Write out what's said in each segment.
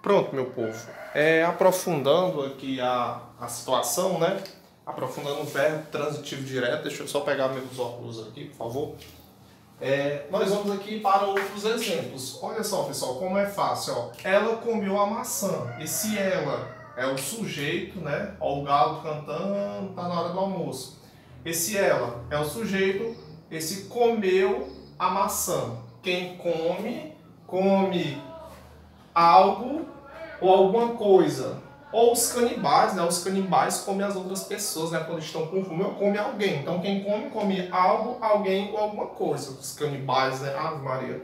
Pronto, meu povo. Aprofundando aqui a situação, né? Aprofundando o verbo transitivo direto. Deixa eu só pegar meus óculos aqui, por favor. Nós vamos aqui para outros exemplos. Olha só, pessoal, como é fácil. Ó. Ela comeu a maçã. Esse ela é o sujeito, né? Ó, o galo cantando, tá na hora do almoço. Esse ela é o sujeito. Esse comeu a maçã. Quem come, come algo ou alguma coisa. Ou os canibais, né? Os canibais comem as outras pessoas, né? Quando estão com fome, come alguém. Então quem come, come algo, alguém ou alguma coisa. Os canibais, né? Ave Maria.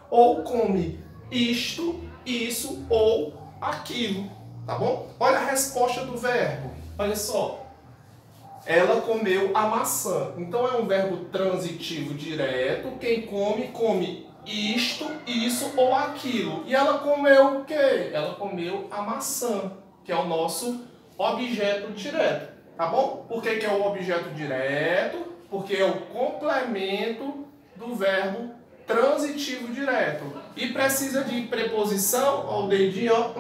Ou come isto, isso ou aquilo. Tá bom? Olha a resposta do verbo. Olha só. Ela comeu a maçã. Então é um verbo transitivo direto. Quem come, come isto, isso ou aquilo. E ela comeu o quê? Ela comeu a maçã, que é o nosso objeto direto. Tá bom? Por que é o objeto direto? Porque é o complemento do verbo transitivo direto. E precisa de preposição, ó, o dedinho, ó.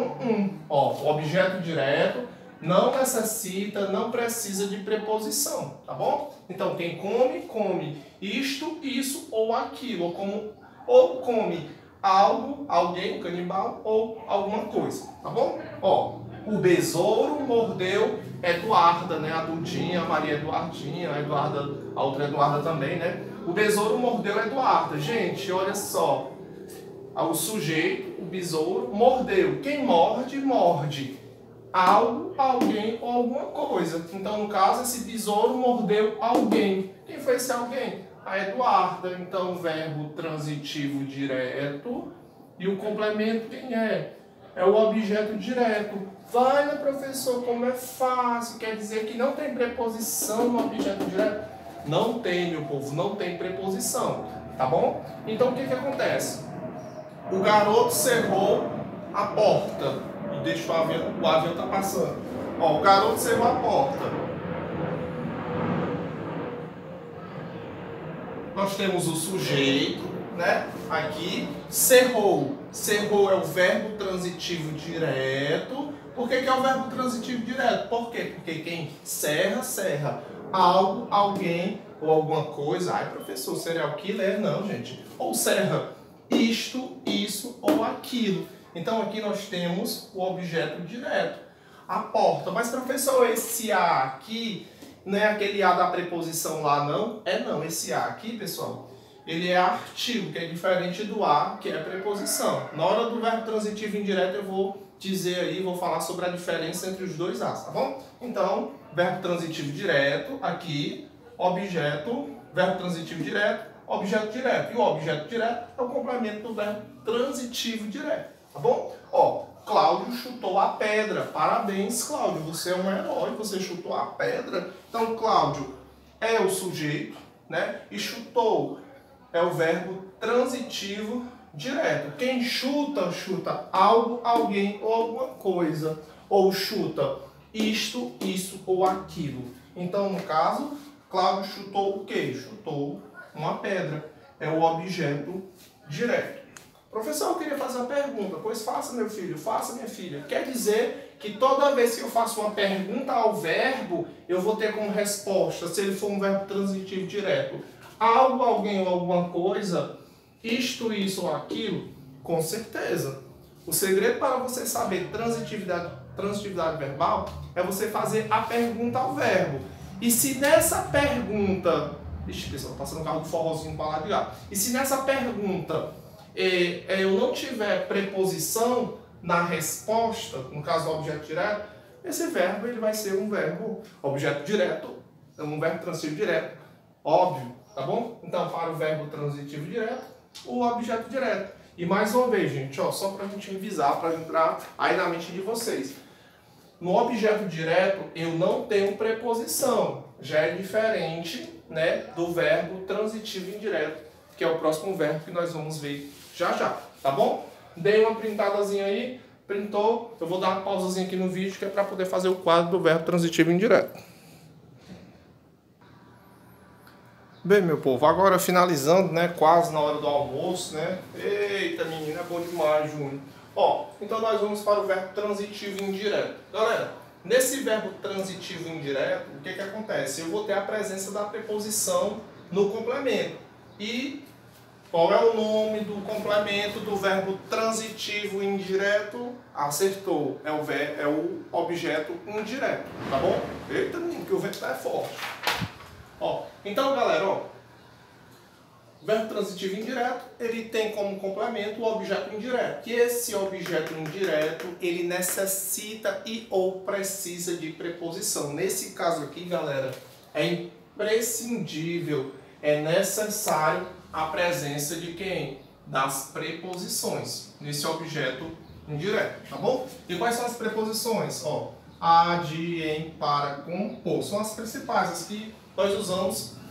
Ó, o objeto direto não necessita, não precisa de preposição, tá bom? Então, quem come, come isto, isso ou aquilo, ou come algo, alguém, um canibal, ou alguma coisa, tá bom? Ó, o besouro mordeu Eduarda, né? A Dudinha, a Maria Eduardinha, a Eduarda, a outra Eduarda também, né? O besouro mordeu Eduarda. Gente, olha só. O sujeito, o besouro, mordeu. Quem morde, morde algo, alguém ou alguma coisa. Então, no caso, esse besouro mordeu alguém. Quem foi esse alguém? A Eduarda. Então, o verbo transitivo direto e o complemento quem é? É o objeto direto. Vai, né, professor, como é fácil. Quer dizer que não tem preposição no objeto direto? Não tem, meu povo, não tem preposição. Tá bom? Então, o que acontece? O garoto cerrou a porta. Deixa o avião tá passando. Ó, o garoto cerrou a porta. Nós temos o sujeito, né? Aqui, cerrou. Cerrou é o verbo transitivo direto. Por que é o verbo transitivo direto? Por quê? Porque quem cerra, cerra algo, alguém ou alguma coisa. Ai, professor, serial killer? Não, gente. Ou cerra isto, isso ou aquilo. Então aqui nós temos o objeto direto, a porta. Mas professor, esse A aqui não é aquele A da preposição lá, não? Não, esse A aqui, pessoal, ele é artigo, que é diferente do A, que é preposição. Na hora do verbo transitivo indireto eu vou dizer aí, vou falar sobre a diferença entre os dois As, tá bom? Então, verbo transitivo direto, aqui, objeto, verbo transitivo direto, objeto direto. E o objeto direto é o complemento do verbo transitivo direto. Tá bom? Ó, Cláudio chutou a pedra. Parabéns, Cláudio. Você é um herói, você chutou a pedra. Então, Cláudio é o sujeito, né? E chutou é o verbo transitivo direto. Quem chuta, chuta algo, alguém ou alguma coisa. Ou chuta isto, isso ou aquilo. Então, no caso, Cláudio chutou o quê? Chutou uma pedra. É o objeto direto. Professor, eu queria fazer uma pergunta. Pois faça, meu filho, faça, minha filha. Quer dizer que toda vez que eu faço uma pergunta ao verbo, eu vou ter como resposta, se ele for um verbo transitivo direto, algo, alguém ou alguma coisa, isto, isso ou aquilo? Com certeza. O segredo para você saber transitividade verbal é você fazer a pergunta ao verbo. E se nessa pergunta... Ixi, pessoal, passando um carro de forrozinho para lá de lá. E se nessa pergunta eu não tiver preposição na resposta, no caso do objeto direto, esse verbo ele vai ser um verbo objeto direto, um verbo transitivo direto, óbvio, tá bom? Então, para o verbo transitivo direto, o objeto direto. E mais uma vez, gente, ó, só para a gente revisar, para entrar aí na mente de vocês. No objeto direto, eu não tenho preposição, já é diferente, né, do verbo transitivo indireto, que é o próximo verbo que nós vamos ver já já, tá bom? Dei uma printadazinha aí, printou, eu vou dar uma pausazinha aqui no vídeo que é para poder fazer o quadro do verbo transitivo indireto. Bem, meu povo, agora finalizando, né, quase na hora do almoço, né? Eita, menina, é bom demais, Júnior. Ó, então nós vamos para o verbo transitivo indireto. Galera, nesse verbo transitivo indireto, o que acontece? Eu vou ter a presença da preposição no complemento. E qual é o nome do complemento do verbo transitivo indireto? Acertou. É o objeto indireto, tá bom? Eita, menino, que o vento é forte. Ó, então, galera, ó, o verbo transitivo indireto, ele tem como complemento o objeto indireto. E esse objeto indireto, ele necessita e ou precisa de preposição. Nesse caso aqui, galera, é imprescindível, é necessário a presença de quem? Das preposições nesse objeto indireto, tá bom? E quais são as preposições? Ó, a, de, em, para, com, por. São as principais, as que nós usamos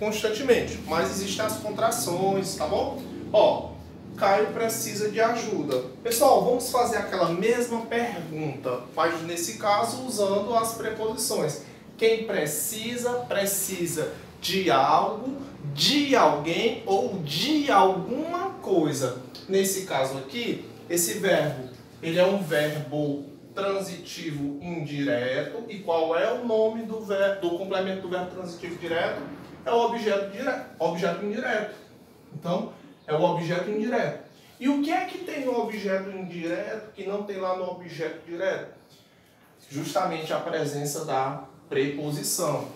constantemente, mas existem as contrações, tá bom? Ó, Caio precisa de ajuda. Pessoal, vamos fazer aquela mesma pergunta, mas nesse caso usando as preposições. Quem precisa, precisa de algo, de alguém ou de alguma coisa. Nesse caso aqui, esse verbo, ele é um verbo transitivo indireto. E qual é o nome do complemento do verbo transitivo direto? É o objeto indireto. Então, é o objeto indireto. E o que é que tem no objeto indireto que não tem lá no objeto direto? Justamente a presença da preposição.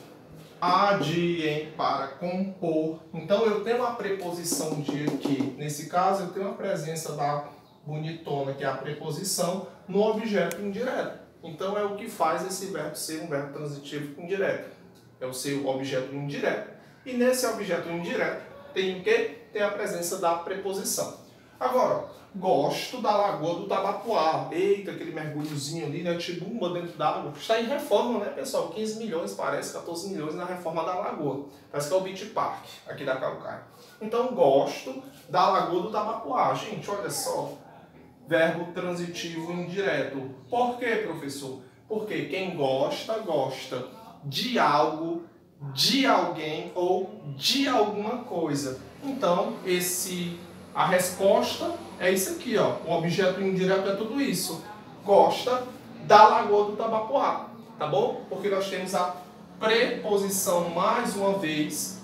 A, de, em, para, com, por. Então, eu tenho a preposição de aqui. Nesse caso, eu tenho a presença da bonitona, que é a preposição, no objeto indireto. Então, é o que faz esse verbo ser um verbo transitivo indireto. É o seu objeto indireto. E nesse objeto indireto, tem o quê? Tem a presença da preposição. Agora, gosto da Lagoa do Tabapuá. Eita, aquele mergulhozinho ali, né? Tibumba dentro d'água. Está em reforma, né, pessoal? 15 milhões, parece, 14 milhões na reforma da Lagoa. Parece que é o Beach Park, aqui da Calcaia. Então, gosto da Lagoa do Tabapuá. Gente, olha só. Verbo transitivo indireto. Por quê, professor? Porque quem gosta, gosta de algo, de alguém ou de alguma coisa. Então, a resposta é isso aqui, ó. O objeto indireto é tudo isso. Gosta da Lagoa do Tabapuá, tá bom? Porque nós temos a preposição, mais uma vez,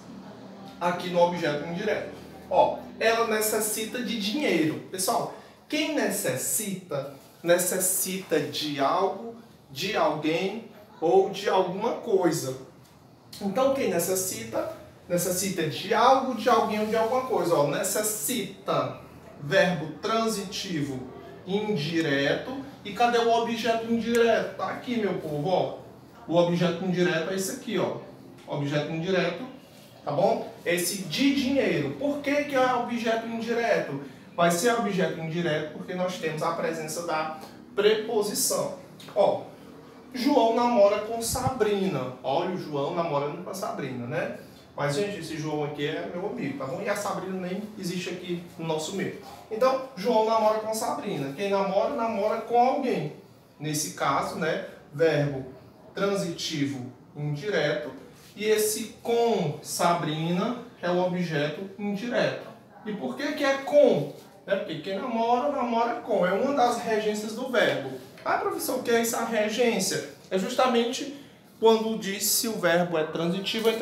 aqui no objeto indireto. Ó, ela necessita de dinheiro. Pessoal, quem necessita, necessita de algo, de alguém ou de alguma coisa. Então, quem necessita, necessita de algo, de alguém ou de alguma coisa. Ó, necessita, verbo transitivo indireto. E cadê o objeto indireto? Tá aqui, meu povo, ó. O objeto indireto é esse aqui, ó. Objeto indireto, tá bom? Esse de dinheiro. Por que que é objeto indireto? Vai ser objeto indireto porque nós temos a presença da preposição. Ó, João namora com Sabrina. Olha, o João namorando com a Sabrina, né? Mas, gente, esse João aqui é meu amigo, tá bom? E a Sabrina nem existe aqui no nosso meio. Então, João namora com Sabrina. Quem namora, namora com alguém. Nesse caso, né? Verbo transitivo indireto. E esse com Sabrina é o objeto indireto. E por que que é com? Porque quem namora, namora com. É uma das regências do verbo. Ah, professor, o que é essa regência? É justamente quando diz se o verbo é transitivo ou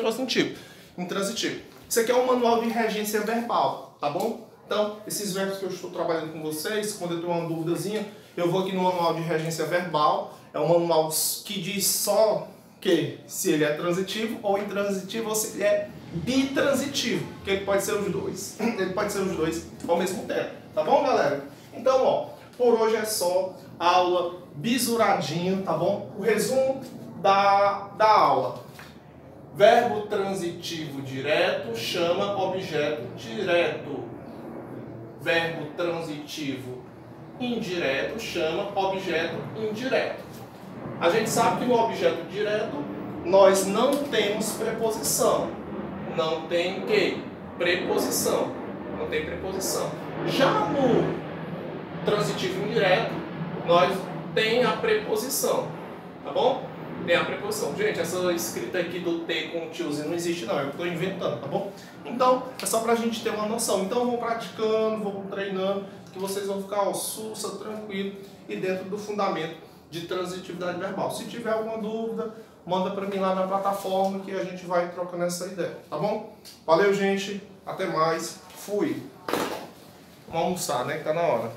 intransitivo. Isso aqui é um manual de regência verbal, tá bom? Então, esses verbos que eu estou trabalhando com vocês, quando eu tenho uma duvidazinha, eu vou aqui no manual de regência verbal. É um manual que diz só que se ele é transitivo ou intransitivo, ou se ele é bitransitivo, que ele pode ser os dois. Ele pode ser os dois ao mesmo tempo, tá bom, galera? Então, ó, por hoje é só aula bisuradinho, tá bom? O resumo da aula. Verbo transitivo direto chama objeto direto. Verbo transitivo indireto chama objeto indireto. A gente sabe que no objeto direto nós não temos preposição. Não tem o quê? Preposição. Não tem preposição. Já no transitivo indireto, nós tem a preposição. Tá bom? Tem a preposição. Gente, essa escrita aqui do T com o tiozinho não existe não. Eu estou inventando, tá bom? Então, é só pra gente ter uma noção. Então, eu vou praticando, vou treinando. que vocês vão ficar, ó, sussa, tranquilo e dentro do fundamento de transitividade verbal. Se tiver alguma dúvida, manda para mim lá na plataforma que a gente vai trocando essa ideia, tá bom? Valeu, gente. Até mais. Fui. Vamos almoçar, né? Que tá na hora.